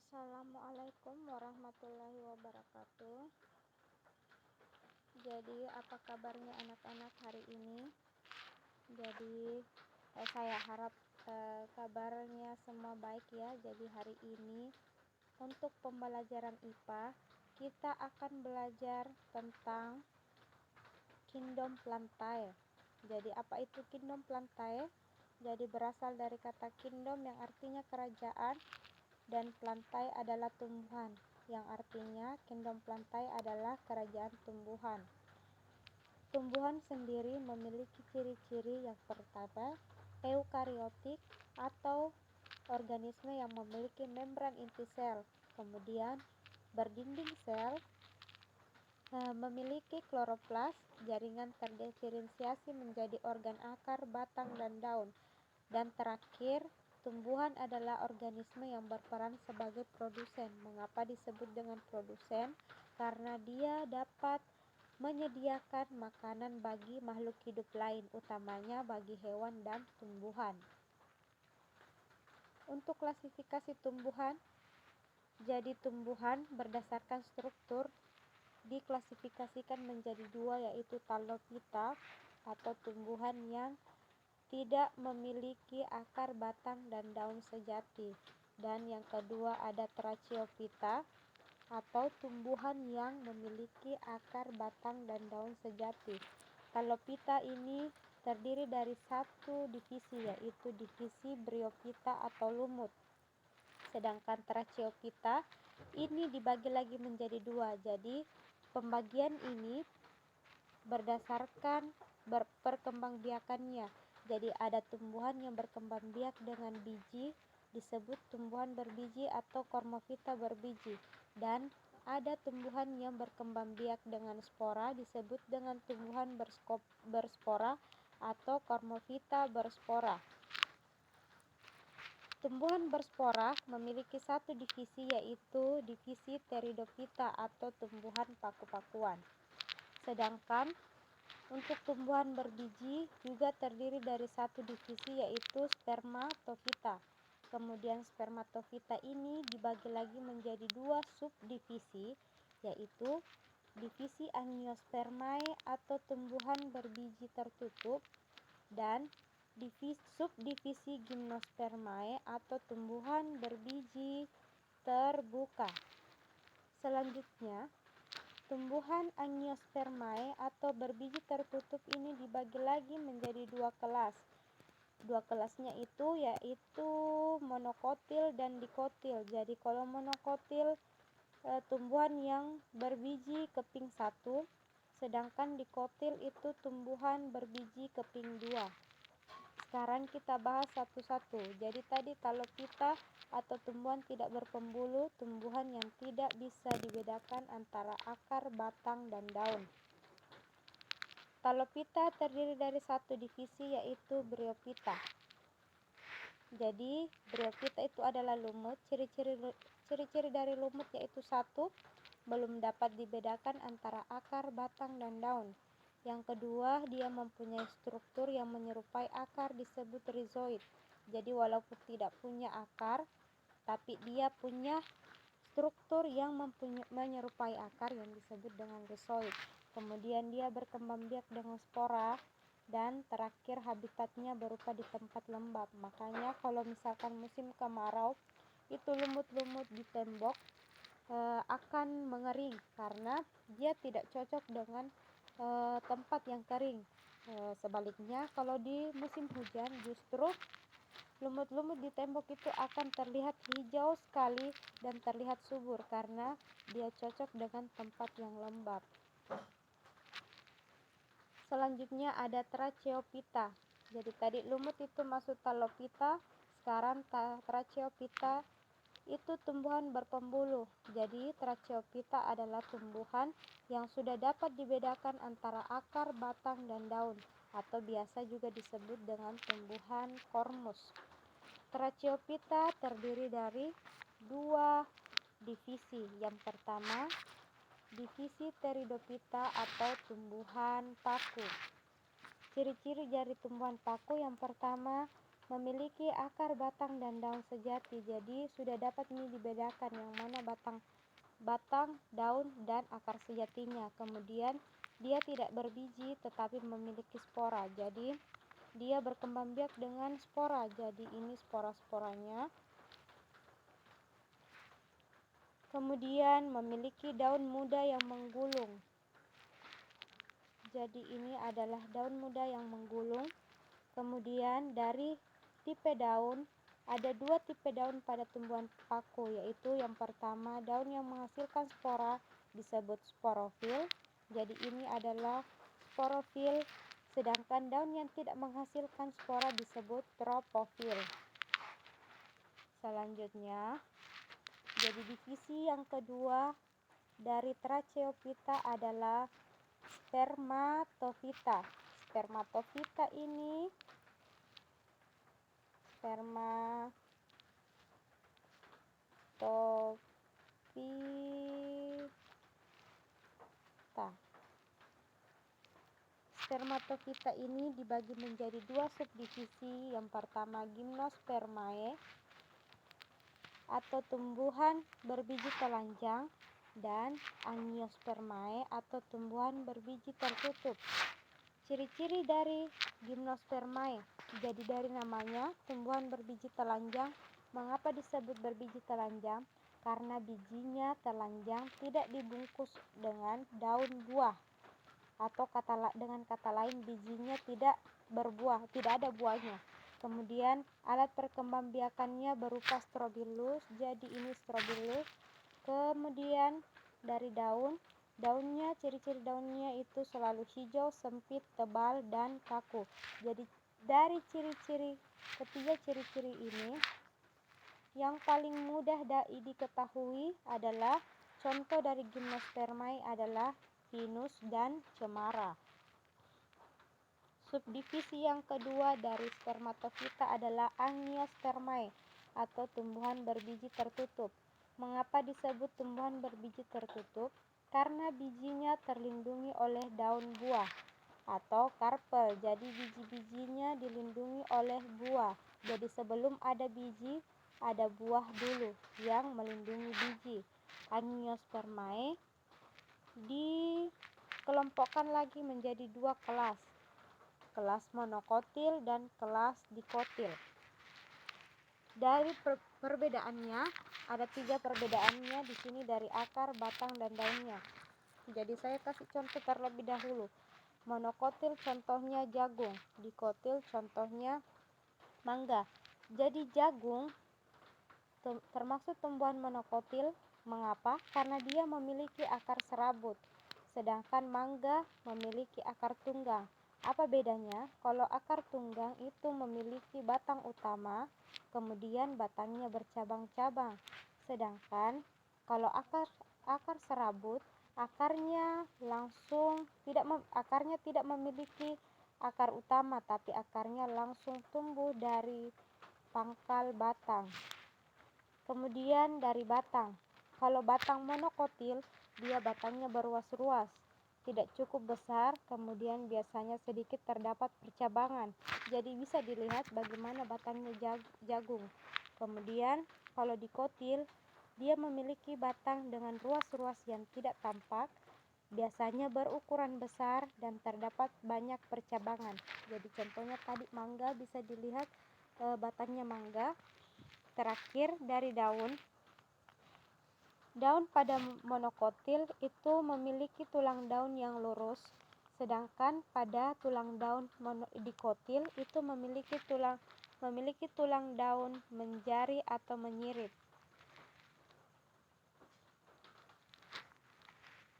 Assalamualaikum warahmatullahi wabarakatuh. Jadi apa kabarnya anak-anak hari ini? Jadi saya harap kabarnya semua baik ya. Jadi hari ini untuk pembelajaran IPA kita akan belajar tentang kingdom plantae. Jadi apa itu kingdom plantae? Jadi berasal dari kata kingdom yang artinya kerajaan, dan plantae adalah tumbuhan, yang artinya kingdom plantae adalah kerajaan tumbuhan. Tumbuhan sendiri memiliki ciri-ciri. Yang pertama, eukariotik atau organisme yang memiliki membran inti sel, kemudian berdinding sel, memiliki kloroplas, jaringan terdiferensiasi menjadi organ akar, batang, dan daun. Dan terakhir, tumbuhan adalah organisme yang berperan sebagai produsen. Mengapa disebut dengan produsen? Karena dia dapat menyediakan makanan bagi makhluk hidup lain, utamanya bagi hewan dan tumbuhan. Untuk klasifikasi tumbuhan, jadi tumbuhan berdasarkan struktur diklasifikasikan menjadi dua, yaitu Talophyta atau tumbuhan yang tidak memiliki akar, batang, dan daun sejati. Dan yang kedua ada Tracheophyta atau tumbuhan yang memiliki akar, batang, dan daun sejati. Talophyta ini terdiri dari satu divisi, yaitu divisi Bryophyta atau lumut. Sedangkan Tracheophyta ini dibagi lagi menjadi dua. Jadi pembagian ini berdasarkan perkembangbiakannya. Jadi ada tumbuhan yang berkembang biak dengan biji disebut tumbuhan berbiji atau Cormophyta berbiji, dan ada tumbuhan yang berkembang biak dengan spora disebut dengan tumbuhan berspora atau Cormophyta berspora. Tumbuhan berspora memiliki satu divisi, yaitu divisi Pteridophyta atau tumbuhan paku-pakuan. Sedangkan untuk tumbuhan berbiji juga terdiri dari satu divisi, yaitu Spermatophyta. Kemudian Spermatophyta ini dibagi lagi menjadi dua subdivisi, yaitu divisi Angiospermae atau tumbuhan berbiji tertutup, dan subdivisi Gymnospermae atau tumbuhan berbiji terbuka. Selanjutnya, tumbuhan Angiospermae atau berbiji tertutup ini dibagi lagi menjadi dua kelas. Dua kelasnya yaitu monokotil dan dikotil. Jadi kalau monokotil tumbuhan yang berbiji keping 1, sedangkan dikotil itu tumbuhan berbiji keping 2. Sekarang kita bahas satu-satu. Jadi tadi Talophyta atau tumbuhan tidak berpembuluh, tumbuhan yang tidak bisa dibedakan antara akar, batang, dan daun. Talophyta terdiri dari satu divisi, yaitu Bryophyta. Jadi Bryophyta itu adalah lumut. Ciri-ciri dari lumut yaitu satu, belum dapat dibedakan antara akar, batang, dan daun. Yang kedua, dia mempunyai struktur yang menyerupai akar disebut rhizoid. Jadi walaupun tidak punya akar, tapi dia punya struktur yang menyerupai akar yang disebut dengan rhizoid. Kemudian dia berkembang biak dengan spora, dan terakhir habitatnya berupa di tempat lembab. Makanya kalau misalkan musim kemarau, itu lumut-lumut di tembok akan mengering karena dia tidak cocok dengan tempat yang kering. Sebaliknya kalau di musim hujan, justru lumut-lumut di tembok itu akan terlihat hijau sekali dan terlihat subur karena dia cocok dengan tempat yang lembab. Selanjutnya ada Tracheophyta. Jadi tadi lumut itu masuk Talophyta, sekarang Tracheophyta itu tumbuhan berpembuluh. Jadi Tracheophyta adalah tumbuhan yang sudah dapat dibedakan antara akar, batang, dan daun, atau biasa juga disebut dengan tumbuhan kormus. Tracheophyta terdiri dari dua divisi. Yang pertama, divisi Pteridophyta atau tumbuhan paku. Ciri-ciri dari tumbuhan paku yang pertama memiliki akar, batang, dan daun sejati. Jadi sudah dapat ini dibedakan yang mana batang, daun, dan akar sejatinya. Kemudian dia tidak berbiji tetapi memiliki spora. Jadi dia berkembang biak dengan spora. Jadi ini spora-sporanya. Kemudian memiliki daun muda yang menggulung. Jadi ini adalah daun muda yang menggulung. Kemudian dari tipe daun, ada dua tipe daun pada tumbuhan paku, yaitu yang pertama daun yang menghasilkan spora disebut sporofil. Jadi ini adalah sporofil, sedangkan daun yang tidak menghasilkan spora disebut tropofil. Selanjutnya, jadi divisi yang kedua dari Tracheophyta adalah spermatofita. Spermatofita ini Spermatofita ini dibagi menjadi dua subdivisi. Yang pertama Gymnospermae atau tumbuhan berbiji telanjang, dan Angiospermae atau tumbuhan berbiji tertutup. Ciri-ciri dari Gymnospermae. Jadi dari namanya, tumbuhan berbiji telanjang. Mengapa disebut berbiji telanjang? Karena bijinya telanjang, tidak dibungkus dengan daun buah. Atau dengan kata lain, bijinya tidak berbuah, tidak ada buahnya. Kemudian alat perkembangbiakannya berupa strobilus. Jadi ini strobilus. Kemudian dari daunnya, ciri-ciri daunnya itu selalu hijau, sempit, tebal, dan kaku. Jadi dari ketiga ciri-ciri ini, yang paling mudah diketahui adalah contoh dari Gymnospermae adalah pinus dan cemara. Subdivisi yang kedua dari spermatofita adalah Angiospermae atau tumbuhan berbiji tertutup. Mengapa disebut tumbuhan berbiji tertutup? Karena bijinya terlindungi oleh daun buah atau karpel. Jadi biji-bijinya dilindungi oleh buah. Jadi sebelum ada biji, ada buah dulu yang melindungi biji. Angiospermae dikelompokkan lagi menjadi dua kelas. Kelas monokotil dan kelas dikotil. Dari perbedaannya, ada 3 perbedaannya di sini dari akar, batang, dan daunnya. Jadi saya kasih contoh terlebih dahulu. Monokotil contohnya jagung, dikotil contohnya mangga. Jadi jagung termasuk tumbuhan monokotil. Mengapa? Karena dia memiliki akar serabut, sedangkan mangga memiliki akar tunggang. Apa bedanya? Kalau akar tunggang itu memiliki batang utama, kemudian batangnya bercabang-cabang. Sedangkan kalau akar serabut, akarnya tidak memiliki akar utama, tapi akarnya langsung tumbuh dari pangkal batang. Kemudian dari batang. Kalau batang monokotil, dia batangnya berruas-ruas, tidak cukup besar, kemudian biasanya sedikit terdapat percabangan. Jadi bisa dilihat bagaimana batangnya jagung. Kemudian kalau dikotil, dia memiliki batang dengan ruas-ruas yang tidak tampak, biasanya berukuran besar dan terdapat banyak percabangan. Jadi contohnya tadi mangga, bisa dilihat batangnya mangga. Terakhir dari daun. Daun pada monokotil itu memiliki tulang daun yang lurus, sedangkan pada tulang daun dikotil itu memiliki tulang daun menjari atau menyirip.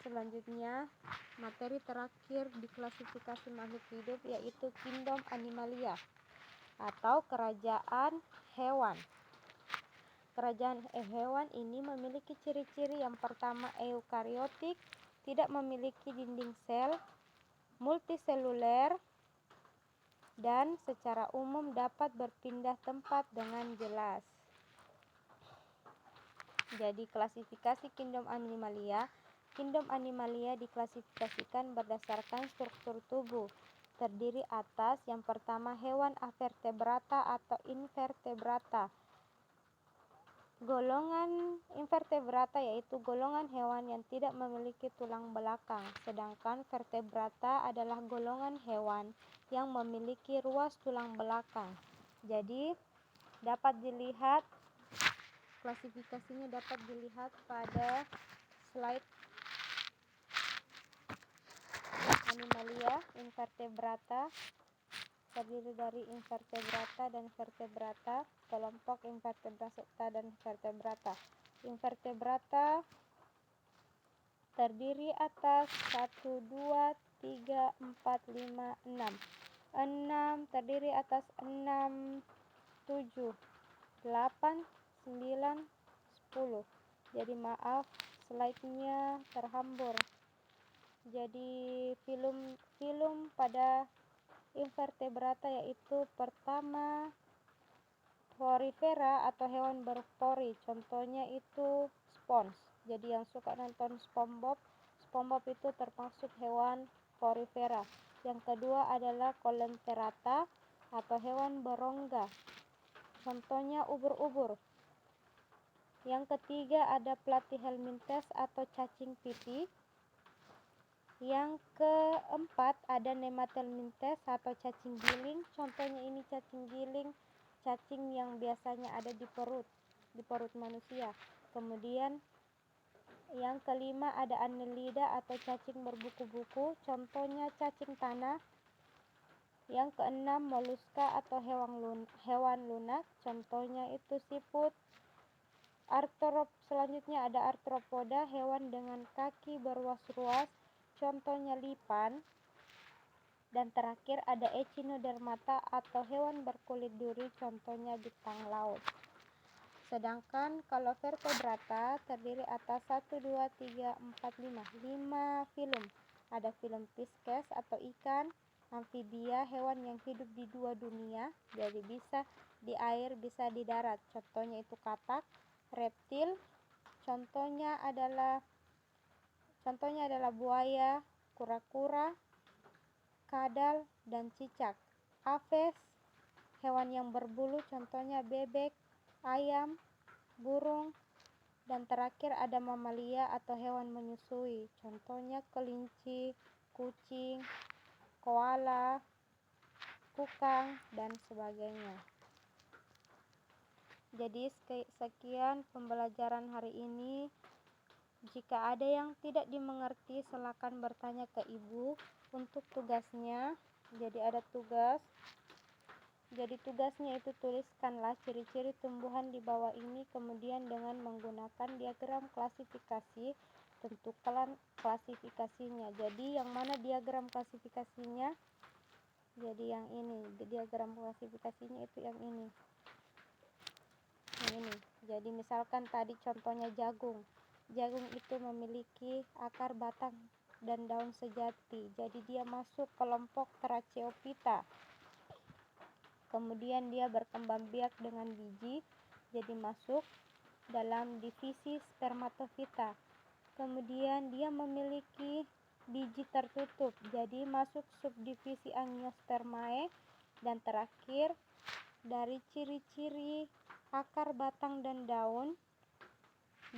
Selanjutnya, materi terakhir di klasifikasi makhluk hidup yaitu Kingdom Animalia atau kerajaan hewan. Kerajaan hewan ini memiliki ciri-ciri. Yang pertama, eukariotik, tidak memiliki dinding sel, multiseluler, dan secara umum dapat berpindah tempat dengan jelas. Jadi klasifikasi Kingdom Animalia. Kingdom Animalia diklasifikasikan berdasarkan struktur tubuh. terdiri atas yang pertama hewan avertebrata atau invertebrata. Golongan invertebrata yaitu golongan hewan yang tidak memiliki tulang belakang, sedangkan vertebrata adalah golongan hewan yang memiliki ruas tulang belakang. Jadi dapat dilihat klasifikasinya dapat dilihat pada slide Animalia. Invertebrata terdiri dari invertebrata dan vertebrata, kelompok invertebrata dan vertebrata. Invertebrata terdiri atas 1, 2, 3, 4, 5, 6. 6 terdiri atas 6, 7, 8, 9, 10. Jadi maaf, slide-nya terhambur. Jadi filum pada invertebrata yaitu pertama porifera atau hewan berpori, contohnya itu spons. Jadi yang suka nonton SpongeBob itu termasuk hewan porifera. Yang kedua adalah coleopterata atau hewan berongga, contohnya ubur-ubur. Yang ketiga ada platyhelminthes atau cacing pipih. Yang keempat ada nemathelminthes atau cacing giling, contohnya ini cacing giling, cacing yang biasanya ada di perut manusia. Kemudian yang kelima ada annelida atau cacing berbuku-buku, contohnya cacing tanah. Yang keenam moluska atau hewan lunak, contohnya itu siput. Selanjutnya ada arthropoda, hewan dengan kaki berruas-ruas, contohnya lipan. Dan terakhir ada echinodermata atau hewan berkulit duri, contohnya bintang laut. Sedangkan kalau vertebrata terdiri atas 1, 2, 3, 4, 5 filum. Ada filum Pisces atau ikan, amfibia, hewan yang hidup di dua dunia, jadi bisa di air bisa di darat, contohnya itu katak. Reptil, contohnya adalah buaya, kura-kura, kadal, dan cicak. Aves, hewan yang berbulu, contohnya bebek, ayam, burung. Dan terakhir ada mamalia atau hewan menyusui, contohnya kelinci, kucing, koala, kukang, dan sebagainya. Jadi sekian pembelajaran hari ini. Jika ada yang tidak dimengerti, silakan bertanya ke ibu. Untuk tugasnya, jadi ada tugas. Jadi tugasnya itu tuliskanlah ciri-ciri tumbuhan di bawah ini, kemudian dengan menggunakan diagram klasifikasi, tentukan klasifikasinya. Jadi yang mana diagram klasifikasinya? Jadi yang ini, diagram klasifikasinya itu yang ini. Jadi misalkan tadi contohnya jagung. Jagung itu memiliki akar, batang, dan daun sejati. Jadi dia masuk kelompok Tracheophyta. Kemudian dia berkembang biak dengan biji, jadi masuk dalam divisi Spermatophyta. Kemudian dia memiliki biji tertutup, jadi masuk subdivisi Angiospermae. Dan terakhir, dari ciri-ciri akar, batang, dan daun,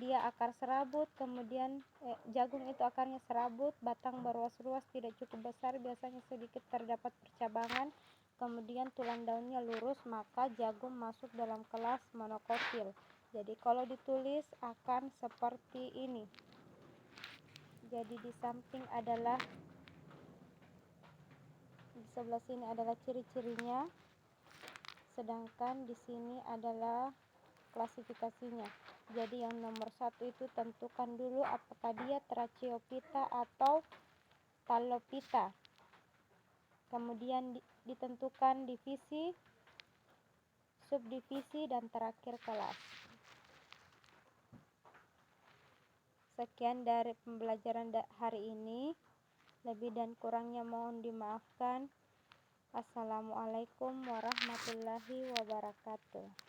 dia akar serabut. Kemudian jagung itu akarnya serabut, batang berruas-ruas, tidak cukup besar, biasanya sedikit terdapat percabangan. Kemudian tulang daunnya lurus, maka jagung masuk dalam kelas monokotil. Jadi kalau ditulis akan seperti ini. Jadi di samping adalah, di sebelah sini adalah ciri-cirinya, sedangkan di sini adalah klasifikasinya. Jadi yang nomor 1 itu tentukan dulu apakah dia Tracheophyta atau Talophyta. Kemudian ditentukan divisi, subdivisi, dan terakhir kelas. Sekian dari pembelajaran hari ini. Lebih dan kurangnya mohon dimaafkan. Assalamualaikum warahmatullahi wabarakatuh.